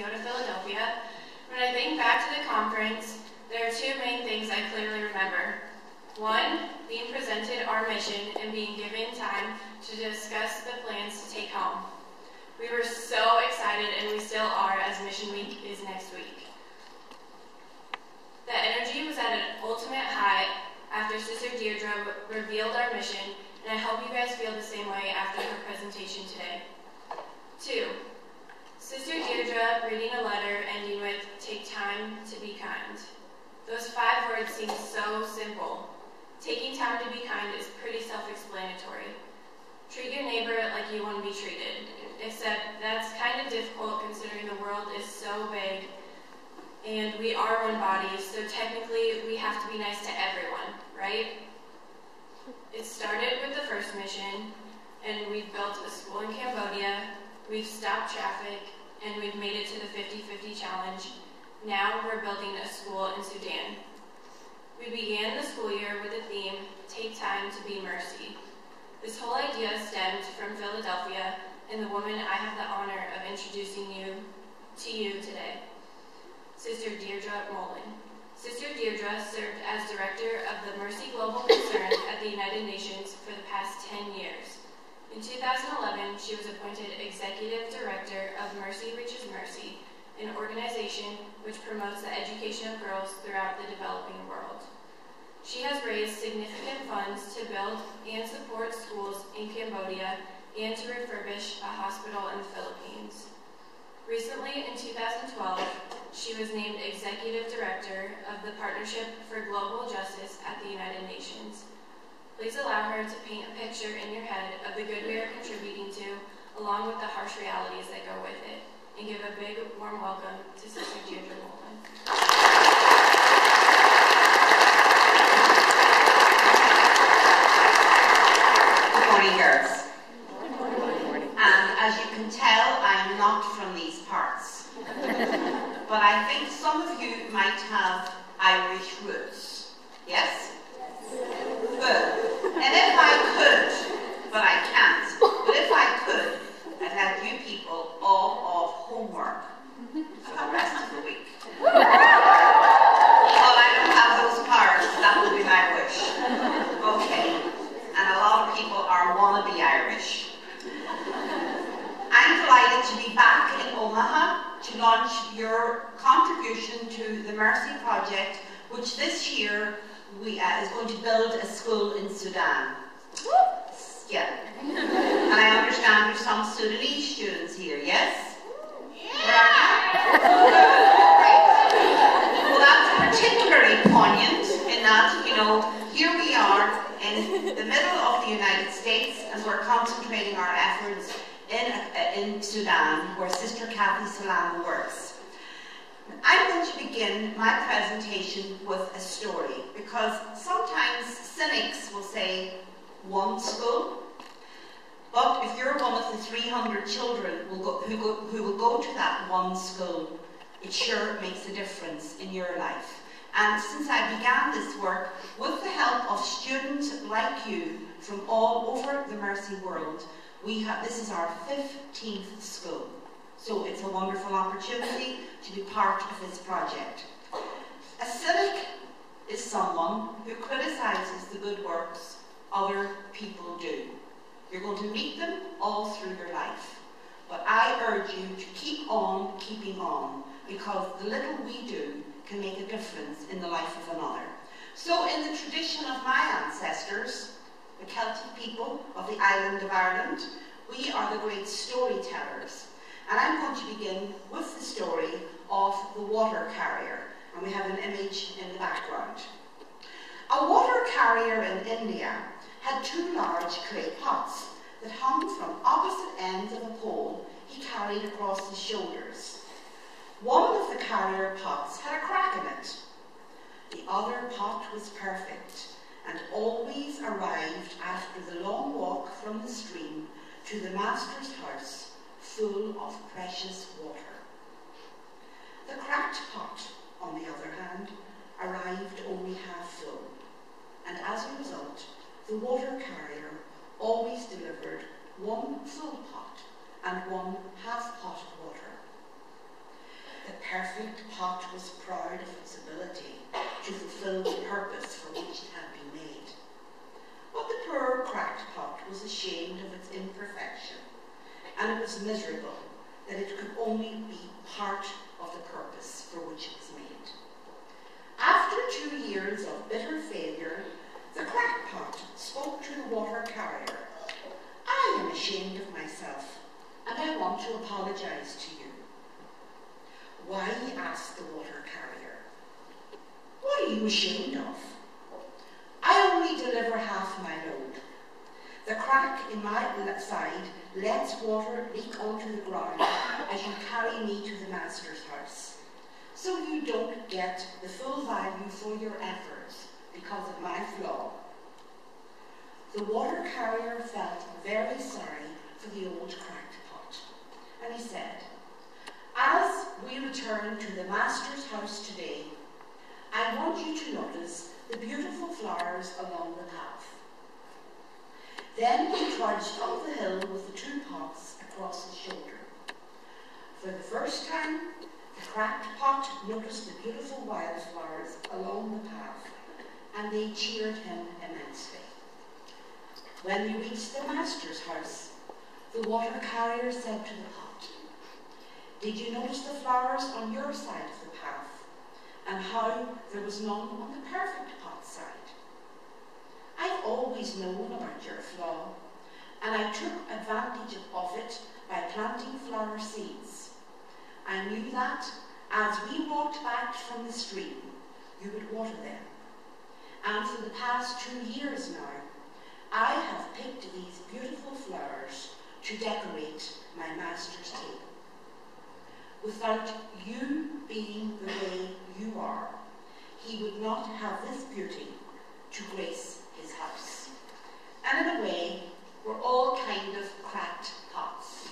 go to Philadelphia. When I think back to the conference, there are two main things I clearly remember. One, being presented our mission and being given time to discuss the plans to take home. We were so excited, and we still are, as Mission Week is next week. The energy was at an ultimate high after Sister Deirdre revealed our mission, and I hope you guys feel the same way after her presentation today. 2, Sister Deirdre reading a letter ending with, "Take time to be kind." Those 5 words seem so simple. Taking time to be kind is pretty self-explanatory. Treat your neighbor like you want to be treated, except that's kind of difficult considering the world is so big and we are one body, so technically we have to be nice to everyone, right? It started with the first mission, and we've built a school in Cambodia, we've stopped traffic, and we've made it to the 50-50 challenge. Now we're building a school in Sudan. We began the school year with the theme, "Take time to be mercy." This whole idea stemmed from Philadelphia and the woman I have the honor of introducing to you today, Sister Deirdre Mullen. Sister Deirdre served as Director of the Mercy Global Concern at the United Nations for the past 10 years. In 2011, she was appointed Executive Director of Mercy Reaches Mercy, an organization which promotes the education of girls throughout the developing world. She has raised significant funds to build and support schools in Cambodia and to refurbish a hospital in the Philippines. Recently, in 2012, she was named Executive Director of the Partnership for Global Justice at the United Nations. Please allow her to paint a picture in your head of the good we are contributing to, along with the harsh realities that go with it, and give a big, warm welcome to Sister Deirdre Mullen. Good morning, girls. And as you can tell, I'm not from these parts. But I think some of you might have Irish roots. Yes? Good. And if I could, but I can't, but if I could, I'd have you people all off homework for the rest of the week. Well, I don't have those powers, that would be my wish. Okay. And a lot of people are wannabe Irish. I'm delighted to be back in Omaha to launch your contribution to the Mercy Project, which this year is going to build a school in Sudan. Yeah. And I understand there's some Sudanese students here, yes? Yeah. Right. Well, that's particularly poignant in that, you know, here we are in the middle of the United States and we're concentrating our efforts in Sudan, where Sister Kathy Salam works. I'm going to begin my presentation with a story, because sometimes cynics will say, one school? But if you're one of the 300 children who will go to that one school, it sure makes a difference in your life. And since I began this work, with the help of students like you from all over the Mercy world, this is our 15th school. So it's a wonderful opportunity to be part of this project. A cynic is someone who criticizes the good works other people do. You're going to meet them all through your life. But I urge you to keep on keeping on, because the little we do can make a difference in the life of another. So in the tradition of my ancestors, the Celtic people of the island of Ireland, we are the great storytellers. And I'm going to begin with the story of the water carrier. And we have an image in the background. A water carrier in India had 2 large clay pots that hung from opposite ends of a pole he carried across his shoulders. One of the carrier pots had a crack in it. The other pot was perfect and always arrived after the long walk from the stream to the master's house, full of precious water. The cracked pot, on the other hand, arrived only half full, and as a result, the water carrier always delivered 1 full pot and 1 half pot of water. perfect pot was proud of its ability to fulfill the purpose for which it had been made. But the poor cracked pot was ashamed of its imperfection, and it was miserable that it could only be part of the purpose for which it was made. After 2 years of bitter failure, the cracked pot spoke to the water carrier. I am ashamed of myself, and I want to apologize to you. Why? Asked the water carrier. What are you ashamed of? I only deliver half my load. The crack in my side lets water leak onto the ground as you carry me to the master's house. So you don't get the full value for your efforts because of my flaw. The water carrier felt very sorry for the old cracked pot, and he said, as we return to the master's house today, I want you to notice the beautiful flowers along the path. Then he trudged up the hill with the 2 pots across his shoulder. For the first time, the cracked pot noticed the beautiful wildflowers along the path, and they cheered him immensely. When they reached the master's house, the water carrier said to the pot, did you notice the flowers on your side of the path, and how there was none on the perfect pot side? I've always known about your flaw, and I took advantage of it by planting flower seeds. I knew that as we walked back from the stream, you would water them. And for the past 2 years now, I have picked these beautiful flowers to decorate my master's table. Without you being the way you are, he would not have this beauty to grace his house. And in a way, we're all kind of cracked pots.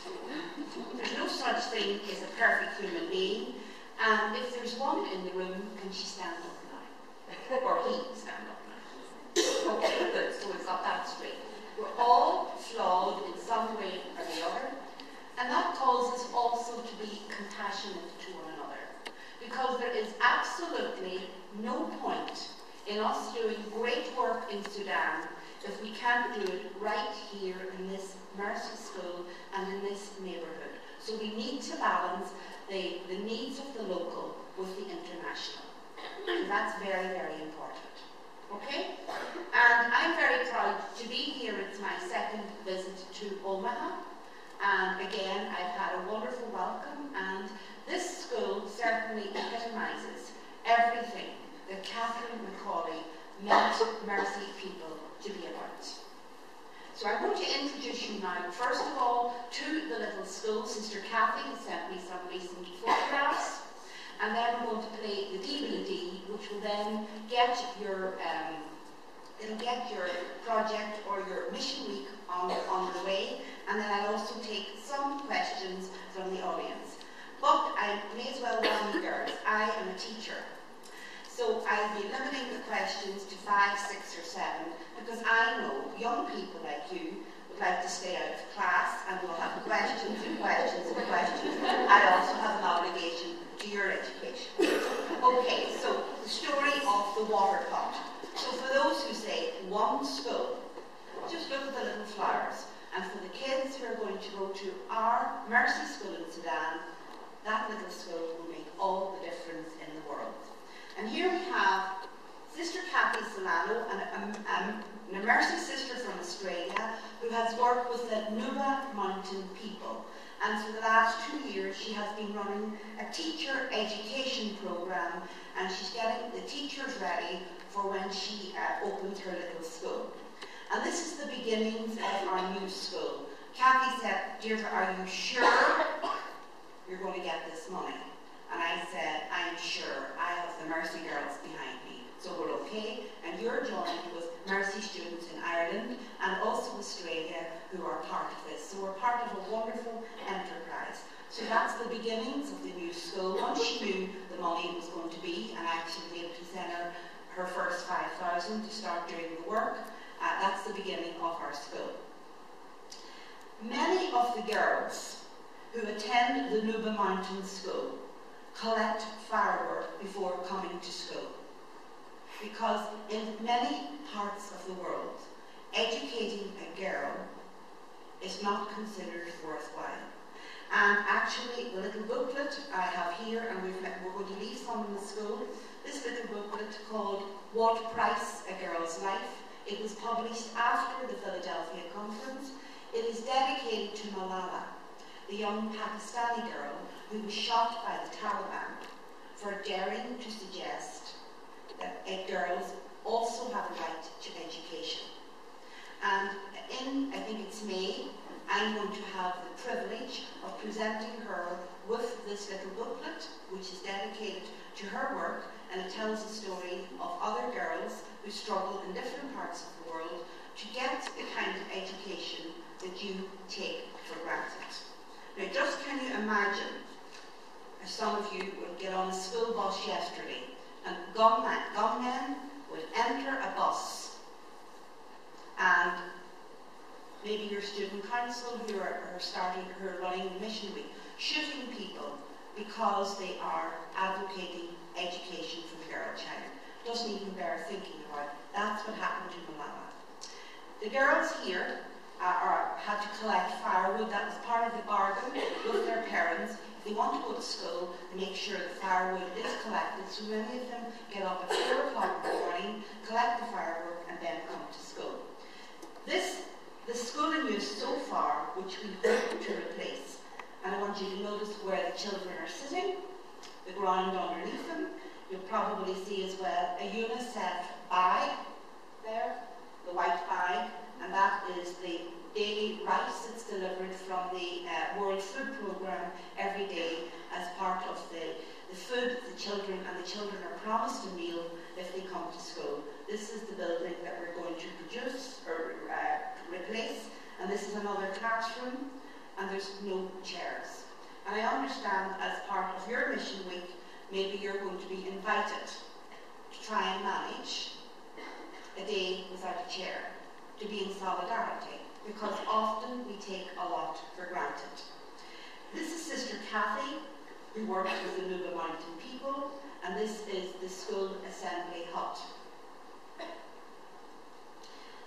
There's no such thing as a perfect human being, and if there's one in the room, can she stand up now? Or he stand up now? Okay, good, so we've got that straight. We're all flawed in some way or the other, and that calls us also to be compassionate to one another, because there is absolutely no point in us doing great work in Sudan if we can't do it right here in this Mercy School and in this neighbourhood. So we need to balance the needs of the local with the international. So that's very, very important. Okay? And I'm very proud to be here. It's my second visit to Omaha. And again, I've had a wonderful welcome, and this school certainly epitomises everything that Catherine Macaulay meant Mercy people to be about. So I'm going to introduce you now, first of all, to the little school. Sister Kathy has sent me some recent photographs, and then we're going to play the DVD, which will then get your project or your mission week on the way, and then I'll also take some questions from the audience. But I may as well warn you girls, I am a teacher. So I'll be limiting the questions to 5, 6 or 7, because I know young people like you would like to stay out of class and will have questions and questions and questions. I also have an obligation to your education. Okay, so the story of the water pot. So for those who say one school, just look at the little flowers. And for the kids who are going to go to our Mercy School in Sudan, that little school will make all the difference in the world. And here we have Sister Kathy Solano, a Mercy sister from Australia, who has worked with the Nuba Mountain people. And for the last 2 years, she has been running a teacher education program, and she's getting the teachers ready for when she opens her little school. And this is the beginnings of our new school. Kathy said, Deirdre, are you sure you're going to get this money? And I said, I'm sure. I have the Mercy girls behind me, so we're okay. And you're joined with Mercy students in Ireland and also Australia who are part of this. So we're part of a wonderful enterprise. So that's the beginnings of the new school. Once she knew the money was going to be, and I actually was able to send her first 5,000 to start doing the work, that's the beginning of our school. Many of the girls who attend the Nuba Mountain School collect firework before coming to school. Because in many parts of the world, educating a girl is not considered worthwhile. And actually, the little booklet I have here, and we're going to leave some in the school, this little booklet called What Price a Girl's Life. It was published after the Philadelphia Conference. It is dedicated to Malala, the young Pakistani girl who was shot by the Taliban for daring to suggest that girls also have a right to education. And in, I think it's May, I'm going to have the privilege of presenting her with this little booklet, which is dedicated to her work, and it tells the story of other girls who struggle in different parts of the world to get the kind of education that you take for granted. Now, just can you imagine if some of you would get on a school bus yesterday and gunmen would enter a bus, and maybe your student council who are running the mission week, shooting people because they are advocating education for the girl child. Doesn't even bear thinking about. That's what happened to Malala. The girls here had to collect firewood. That was part of the bargain with their parents. If they want to go to school, they make sure the firewood is collected. So many of them get up at 4 o'clock in the morning, collect the firewood, and then come to school. The school in use so far, which we hope to replace, and I want you to notice where the children are sitting, the ground underneath them. You'll probably see as well a UNICEF bag there, the white bag, and that is the daily rice that's delivered from the World Food Programme every day as part of the food the children, and the children are promised a meal if they come to school. This is the building that we're going to produce or replace, and this is another classroom, and there's no chairs. And I understand as part of your mission week, maybe you're going to be invited to try and manage a day without a chair, to be in solidarity, because often we take a lot for granted. This is Sister Kathy, who works with the Nuba Mountain people, and this is the school assembly hut.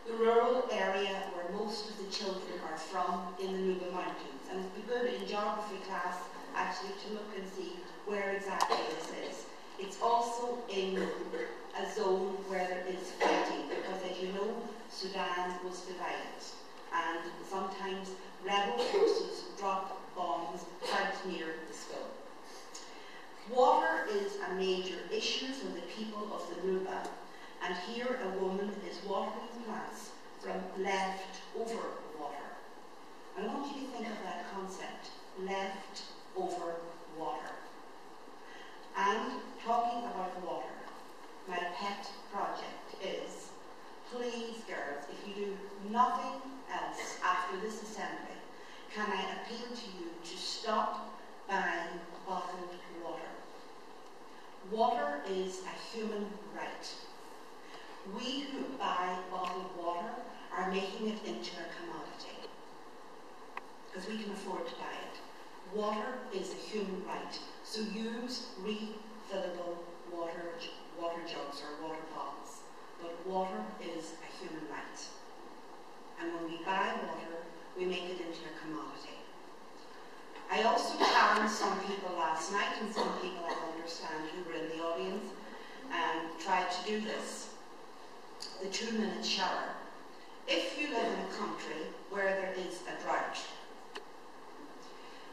The rural area where most of the children are from in the Nuba Mountains, and it's good in geography class actually to look and see where exactly this is. It's also in a zone where there is fighting, because as you know, Sudan was divided, and sometimes rebel forces drop bombs right near the school. Water is a major issue for the people of the Nuba, and here a woman is watering plants from leftover water. I want you to think of that concept, leftover water. And talking about water, my pet project is, please girls, if you do nothing else after this assembly, can I appeal to you to stop buying bottled water? Water is a human right. We who buy bottled water are making it into a commodity because we can afford to buy it. Water is a human right, so use refillable water jugs or water bottles. But water is a human right. And when we buy water, we make it into a commodity. I also challenged some people last night, and some people I understand who were in the audience, tried to do this. The 2-minute shower. If you live in a country where there is a drought,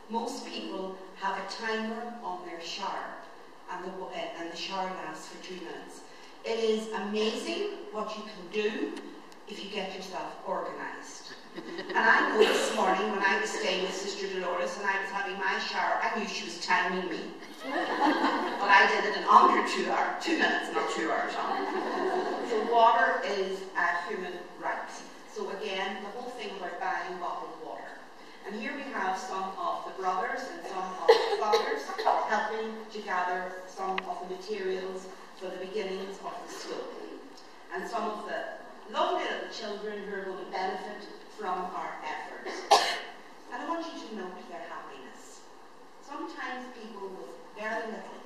most people have a timer on their shower, and the shower lasts for 2 minutes. It is amazing what you can do if you get yourself organised. And I know this morning when I was staying with Sister Dolores and I was having my shower, I knew she was timing me. But I did it in under 2 hours, 2 minutes, not 2 hours on. So water is a human right. So again, the whole thing about buying bottled water. And here we have some of the brothers and some of the fathers helping to gather some of the materials for the beginnings of the school. And some of the lovely little children who are going to benefit from our efforts. And I want you to note their happiness. Sometimes people with very little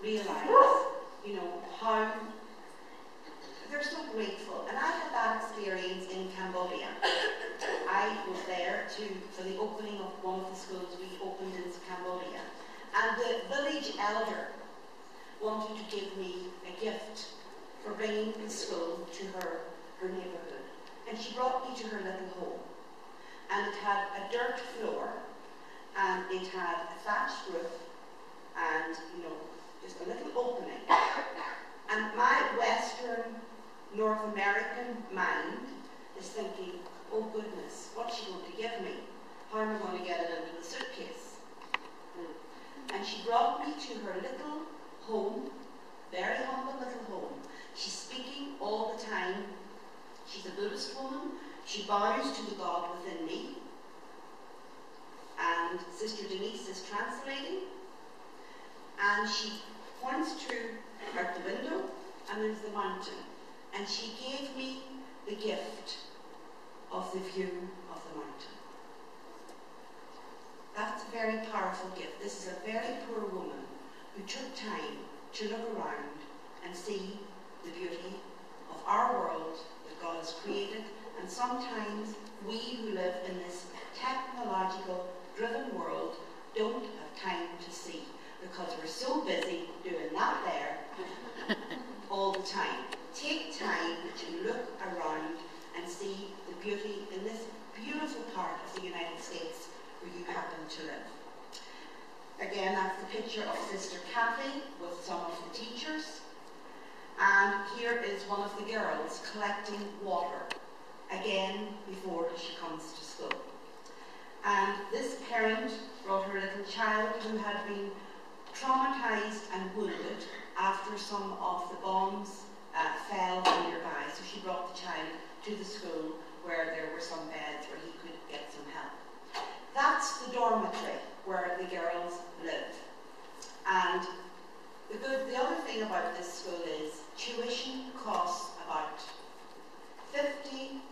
realise, you know, how they're so grateful. And I had that experience in Cambodia. I was there for the opening of one of the schools we opened in Cambodia. And the village elder wanted to give me a gift for bringing the school to her neighbourhood. And she brought me to her little home. And it had a dirt floor, and it had a thatched roof, and, you know, just a little opening. And my Western North American mind is thinking, oh goodness, what's she going to give me? How am I going to get it into the suitcase? And she brought me to her little home, very humble little home. She's speaking all the time. She's a Buddhist woman. She bows to the God within me. And Sister Denise is translating. And she points out the window, and there's the mountain. And she gave me the gift of the view of the mountain. That's a very powerful gift. This is a very poor woman who took time to look around and see the beauty of our world that God has created. And sometimes we who live in this technological driven world don't have time to see, because we're so busy doing that there all the time. Take time to look around and see the beauty in this beautiful part of the United States where you happen to live. Again, that's the picture of Sister Kathy with some of the teachers. And here is one of the girls collecting water, again before she comes to school. And this parent brought her little child who had been traumatized and wounded after some of the bombs fell nearby. So she brought the child to the school where there were some beds where he could get some help. That's the dormitory where the girls live. And the other thing about this school is tuition costs about $50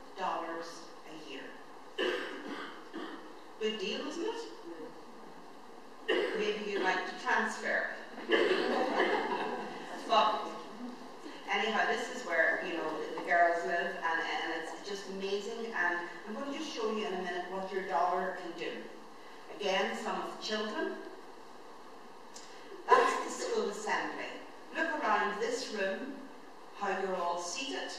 a year. Good deal, isn't it? Maybe you'd like to transfer. But anyhow, this is where, you know, the girls live, and it's just amazing. And I'm going to just show you in a minute what your dollar can do. Again, some of the children. That's the school assembly. Look around this room, how you're all seated,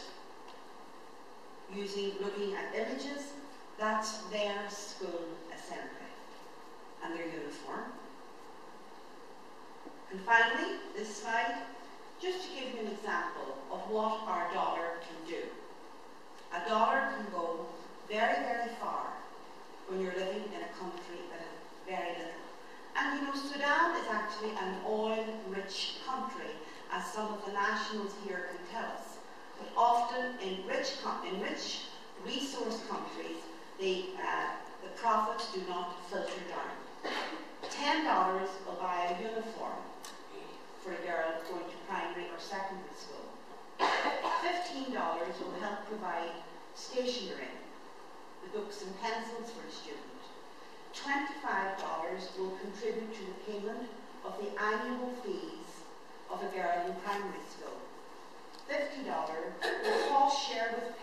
looking at images. That's their school assembly and their uniform. And finally, this slide, just to give you an example of what our dollar can do. A dollar can go very, very far when you're living in a country that has very little. And you know, Sudan is actually an oil-rich country, as some of the nationals here can tell us. But often in rich resource countries, the profits do not filter down. $10 will buy a uniform for a girl going to primary or secondary school. $15 will help provide stationery, the books and pencils for a student. $25 will contribute to the payment of the annual fees of a girl in primary school. $50 will cost share with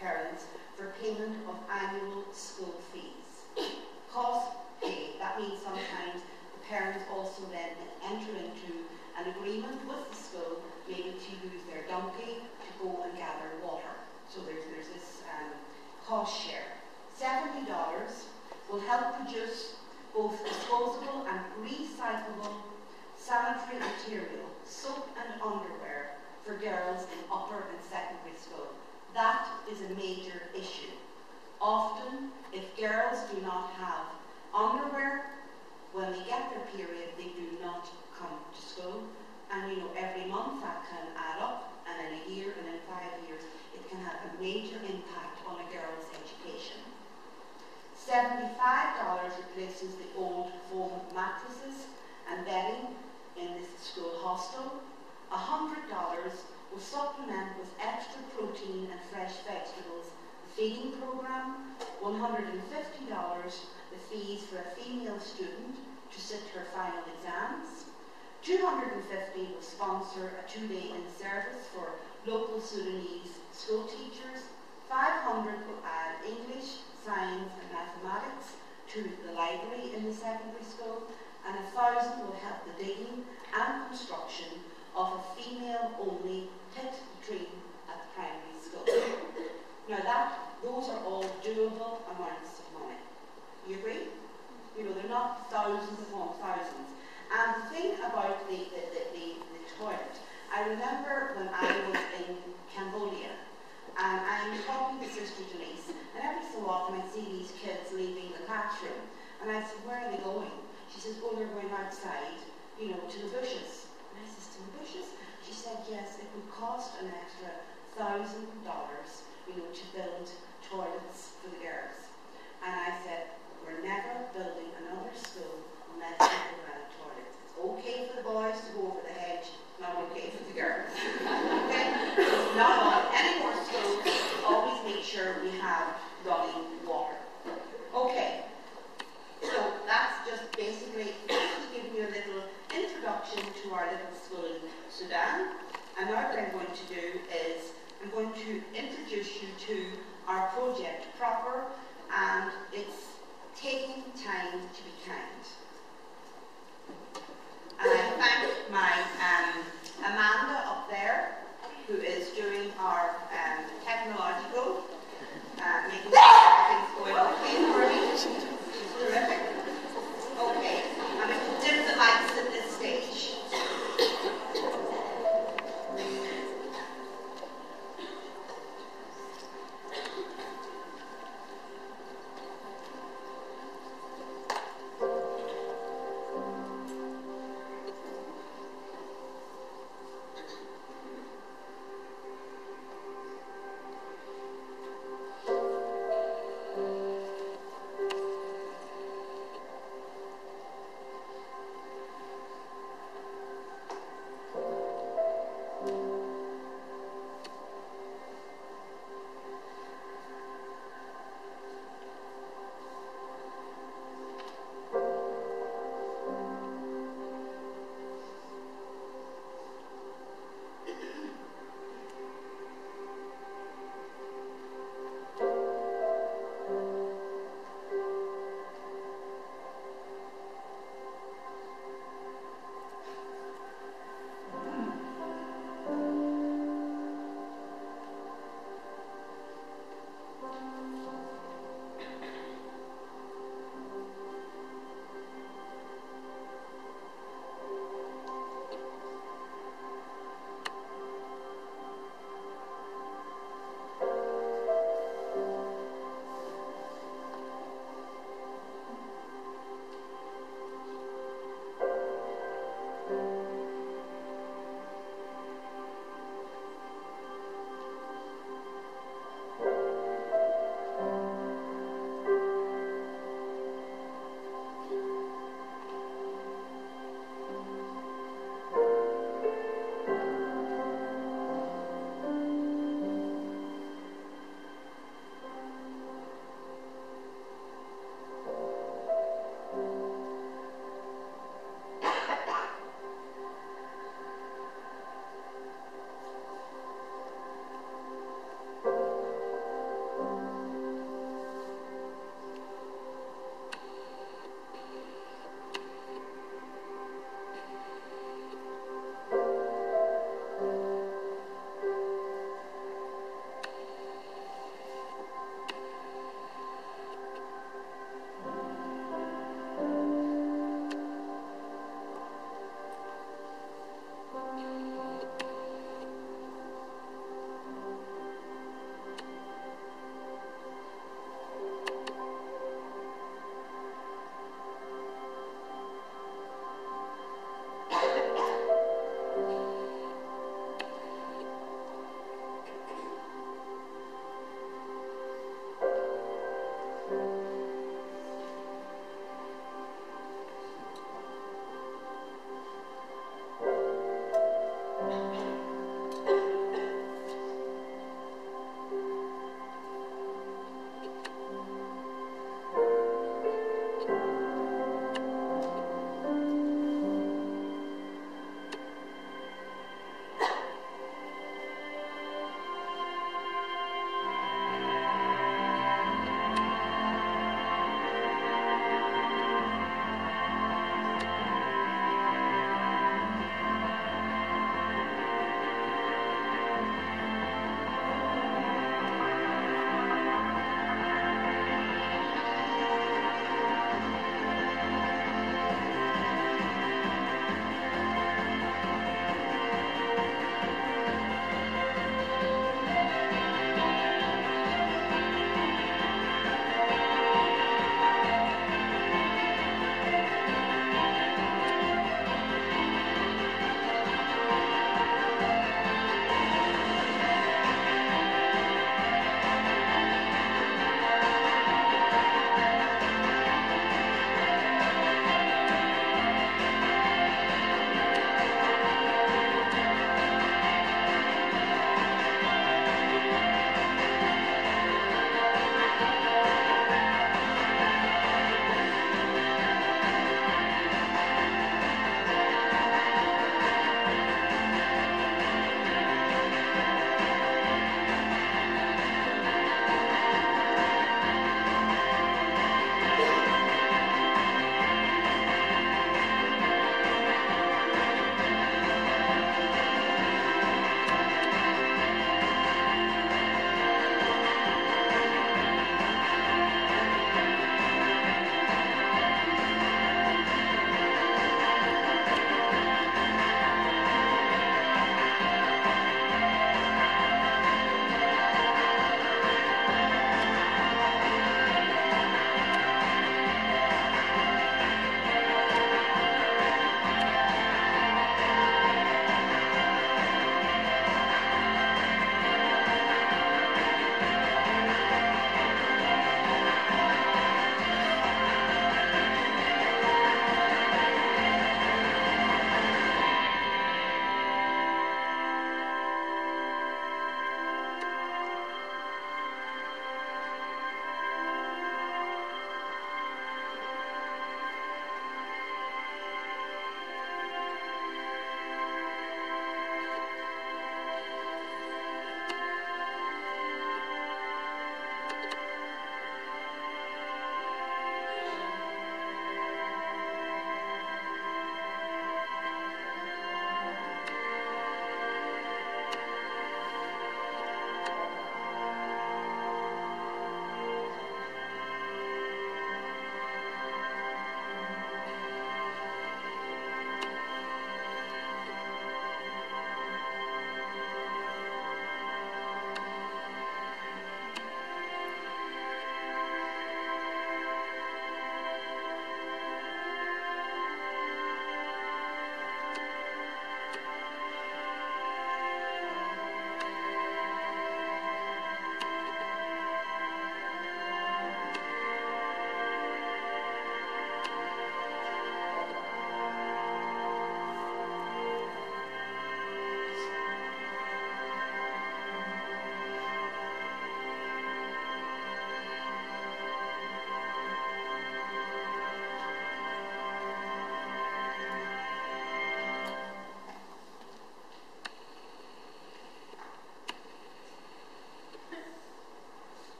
parents for payment of annual school fees. Cost pay, that means sometimes the parents also then enter into an agreement with the school, maybe to use their donkey to go and gather water. So there's this cost share. $70 will help produce both disposable and recyclable sanitary material, soap and underwear for girls in upper and secondary school. That is a major issue. Often, if girls do not have underwear, when they get their period, they do not come to school. And you know, every month that can add up, and in a year and in 5 years, it can have a major impact on a girl's education. $75 replaces the old foam mattresses and bedding in this school hostel. $100 will supplement with extra protein and fresh vegetables the feeding program. $150 the fees for a female student to sit her final exams. 250 will sponsor a 2-day in-service for local Sudanese school teachers. 500 will add English, science and mathematics to the library in the secondary school, and 1,000 will help the digging and construction of a female-only pit latrine at the primary school. Now those are all doable amounts of money. You agree? You know, they're not thousands upon thousands. And the thing about the toilet, I remember when I was in Cambodia, and I'm talking to Sister Denise, and every so often I see these kids leaving the classroom, and I said, where are they going? She says, oh, they're going outside, you know, to the bushes. And I said, to the bushes? She said, yes, it would cost an extra $1,000, you know, to build toilets for the girls. And I said, we're never building another school unless people have toilets. It's okay for the boys to go over the hedge, not okay for the girls. Okay? So not on any more schools, always make sure we have running water. Okay. So that's just basically giving you a little introduction to our little school in Sudan. And now what I'm going to do is I'm going to introduce you to our project proper, and it's taking time to be kind. And I thank my Amanda up there, who is doing our technological, making sure everything's going okay for me. She's terrific. Okay, I'm going to dim the lights at this stage.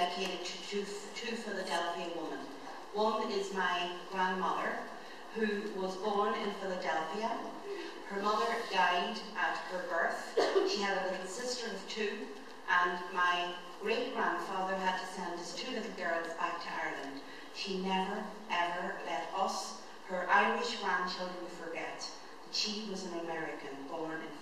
dedicated to two Philadelphia women. One is my grandmother, who was born in Philadelphia. Her mother died at her birth. She had a little sister of 2, and my great-grandfather had to send his 2 little girls back to Ireland. She never, ever let us, her Irish grandchildren, forget that she was an American born in